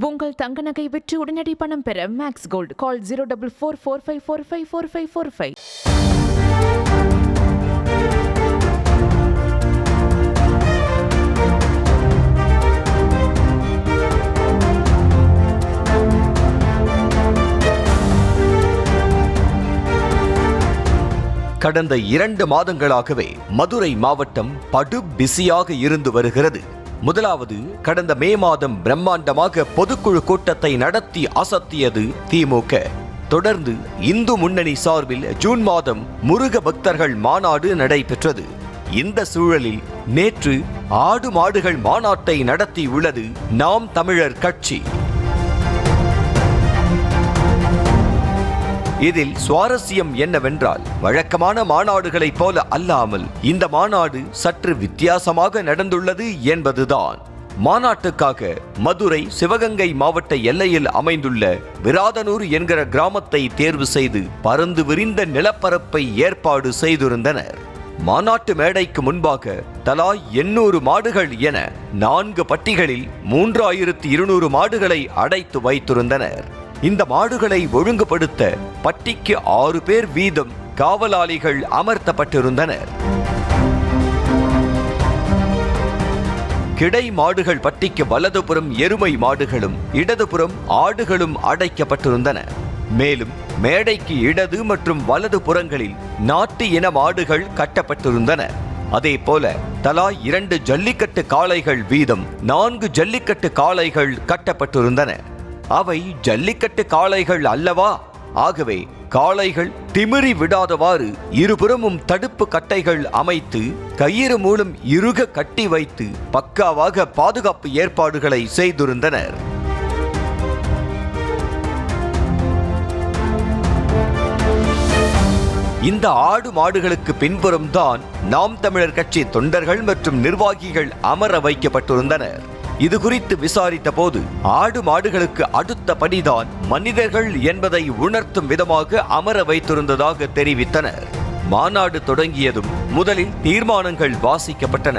உங்கள் தங்க நகை விற்று உடனடி பணம் பெற மேக்ஸ் கோல்ட் கால் 04445454545. கடந்த 2 மாதங்களாகவே மதுரை மாவட்டம் படு பிஸியாக இருந்து வருகிறது. முதலாவது, கடந்த மே மாதம் பிரம்மாண்டமாக பொதுக்குழு கூட்டத்தை நடத்தி அசத்தியது திமுக. தொடர்ந்து இந்து முன்னணி சார்பில் ஜூன் மாதம் முருக பக்தர்கள் மாநாடு நடைபெற்றது. இந்த சூழலில் நேற்று ஆடு மாடுகள் மாநாட்டை நடத்தியுள்ளது நாம் தமிழர் கட்சி. இதில் சுவாரஸ்யம் என்னவென்றால், வழக்கமான மாநாடுகளைப் போல அல்லாமல் இந்த மாநாடு சற்று வித்தியாசமாக நடந்துள்ளது என்பதுதான். மாநாட்டுக்காக மதுரை சிவகங்கை மாவட்ட எல்லையில் அமைந்துள்ள விராதனூர் என்கிற கிராமத்தை தேர்வு செய்து பரந்து விரிந்த நிலப்பரப்பை ஏற்பாடு செய்திருந்தனர். மாநாட்டு மேடைக்கு முன்பாக தலா 800 மாடுகள் என 4 பட்டிகளில் 3200 மாடுகளை அடைத்து வைத்திருந்தனர். இந்த மாடுகளை ஒழுங்குபடுத்த பட்டிக்கு 6 பேர் வீதம் காவலாளிகள் அமர்த்தப்பட்டிருந்தனர். கிடை மாடுகள் பட்டிக்கு வலதுபுறம் எருமை மாடுகளும் இடதுபுறம் ஆடுகளும் அடைக்கப்பட்டிருந்தன. மேலும் மேடைக்கு இடது மற்றும் வலது புறங்களில் நாட்டு இன மாடுகள் கட்டப்பட்டிருந்தன. அதே போல தலா 2 ஜல்லிக்கட்டு காளைகள் வீதம் 4 ஜல்லிக்கட்டு காளைகள் கட்டப்பட்டிருந்தன. அவை ஜல்லிக்கட்டு காளைகள் அல்லவா? ஆகவே காளைகள் திமிரி விடாதவாறு இருபுறமும் தடுப்பு கட்டைகள் அமைத்து கயிறு மூலம் இறுக கட்டி வைத்து பக்காவாக பாதுகாப்பு ஏற்பாடுகளை செய்திருந்தனர். இந்த ஆடு மாடுகளுக்கு பின்புறம் தான் நாம் தமிழர் கட்சி தொண்டர்கள் மற்றும் நிர்வாகிகள் அமர வைக்கப்பட்டிருந்தனர். இது குறித்து விசாரித்த போது ஆடு மாடுகளுக்கு அடுத்த படிதான் மனிதர்கள் என்பதை உணர்த்தும் விதமாக அமர வைத்திருந்ததாக தெரிவித்தனர். மாநாடு தொடங்கியதும் முதலில் தீர்மானங்கள் வாசிக்கப்பட்டன.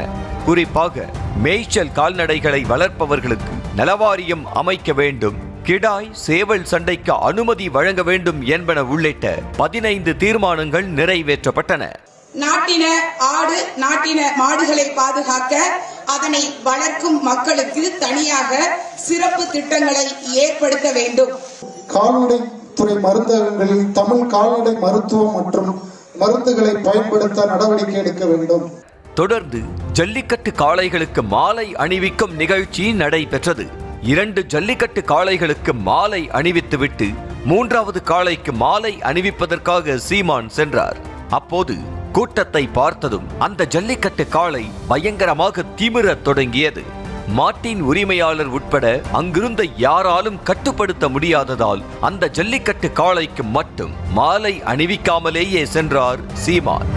குறிப்பாக மேய்ச்சல் கால்நடைகளை வளர்ப்பவர்களுக்கு நலவாரியம் அமைக்க வேண்டும், கிடாய் சேவல் சண்டைக்கு அனுமதி வழங்க வேண்டும் என்பன உள்ளிட்ட 15 தீர்மானங்கள் நிறைவேற்றப்பட்டன. நாட்டின ஆடு நாட்டின மாடுகளை பாதுகாக்க அதனை வளர்க்கும் மக்களுக்கு தனியாக சிறப்பு திட்டங்களை ஏற்படுத்த வேண்டும். கால்நடை துறை மருந்தகங்களில் தமிழ் கால்நடை மருத்துவம் மற்றும் மருந்துகளை பயன்படுத்த நடவடிக்கை எடுக்க வேண்டும். தொடர்ந்து ஜல்லிக்கட்டு காளைகளுக்கு மாலை அணிவிக்கும் நிகழ்ச்சி நடைபெற்றது. 2 ஜல்லிக்கட்டு காளைகளுக்கு மாலை அணிவித்துவிட்டு 3வது காளைக்கு மாலை அணிவிப்பதற்காக சீமான் சென்றார். அப்போது கூட்டத்தை பார்த்ததும் அந்த ஜல்லிக்கட்டு காளை பயங்கரமாக திமிரத் தொடங்கியது. மாட்டின் உரிமையாளர் உட்பட அங்கிருந்த யாராலும் கட்டுப்படுத்த முடியாததால் அந்த ஜல்லிக்கட்டு காளைக்கு மட்டும் மாலை அணிவிக்காமலேயே சென்றார் சீமான்.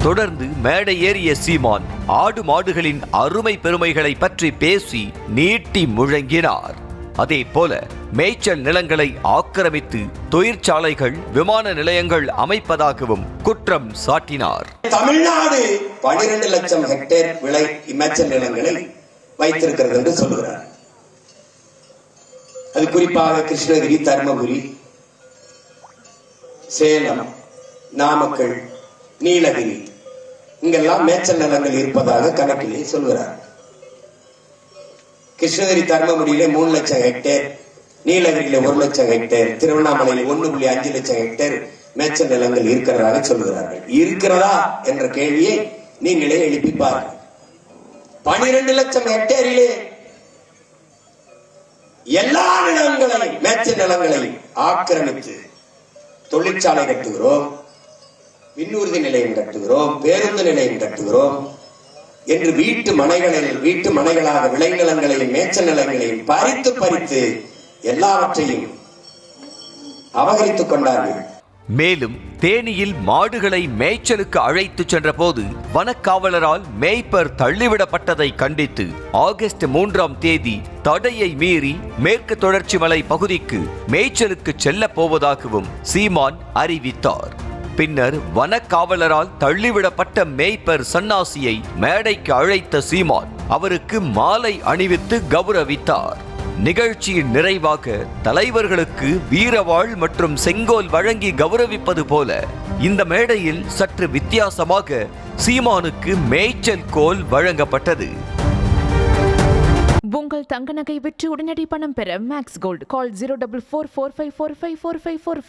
தொடர்ந்து மேடை ஏறிய சீமான் ஆடு மாடுகளின் அருமை பெருமைகளை பற்றி பேசி நீட்டி முழங்கினார். அதே போல மேய்ச்சல் நிலங்களை ஆக்கிரமித்து தொழிற்சாலைகள் விமான நிலையங்கள் அமைப்பதாகவும் குற்றம் சாட்டினார். தமிழ்நாடு 12 லட்சம் ஹெக்டேர் விளை மேய்ச்சல் நிலங்களை வைத்திருக்கிறது என்று சொல்லுகிறார். அது குறிப்பாக கிருஷ்ணகிரி, தர்மபுரி, சேலம், நாமக்கல், நீலகிரி இங்கெல்லாம் மேய்ச்சல் நிலங்கள் இருப்பதாக கணக்கிலே சொல்கிறார். கிருஷ்ணகிரி தர்மபுரியில 3 லட்சம் ஹெக்டேர், நீலகிரியில 1 லட்சம் ஹெக்டேர், திருவண்ணாமலையில் 1.5 லட்சம் ஹெக்டேர் மேய்ச்சல் நிலங்கள் இருக்கிறதாக சொல்கிறார்கள். இருக்கிறதா என்ற கேள்வியை நீங்களே எழுப்பி பாருங்கள். 12 லட்சம் ஹெக்டேரிலே எல்லா நிலங்களையும் மேய்ச்சல் நிலங்களையும் ஆக்கிரமித்து தொழிற்சாலை கட்டுகிறோம், விண்ணூர்தி நிலையம் கட்டுகிறோம், பேருந்து நிலையம் கட்டுகிறோம் என்று வீட்டு மனைகளாக விளைநிலங்களையும் மேய்ச்சல் நிலங்களையும் பறித்து எல்லாவற்றையும் அபகரித்துக் கொண்டார்கள். மேலும் தேனியில் மாடுகளை மேய்ச்சலுக்கு அழைத்து சென்ற போது வனக்காவலரால் மேய்ப்பர் தள்ளிவிடப்பட்டதை கண்டித்து ஆகஸ்ட் 3ஆம் தேதி தடையை மீறி மேற்கு தொடர்ச்சி மலை பகுதிக்கு மேய்ச்சலுக்கு செல்ல போவதாகவும் சீமான் அறிவித்தார். பின்னர் வனக்காவலரால் தள்ளிவிடப்பட்ட மேய்ப்பர் சன்னாசியை மேடைக்கு அழைத்த சீமான் அவருக்கு மாலை அணிவித்து கௌரவித்தார். நிகழ்ச்சியின் நிறைவாக தலைவர்களுக்கு வீரவாள் மற்றும் செங்கோல் வழங்கி கௌரவிப்பது போல இந்த மேடையில் சற்று வித்தியாசமாக சீமானுக்கு மேய்ச்சல் கோல் வழங்கப்பட்டது. உங்கள் தங்க நகை விற்று உடனடி பணம் பெற மேக்ஸ் கோல்டு கால் 04445454545.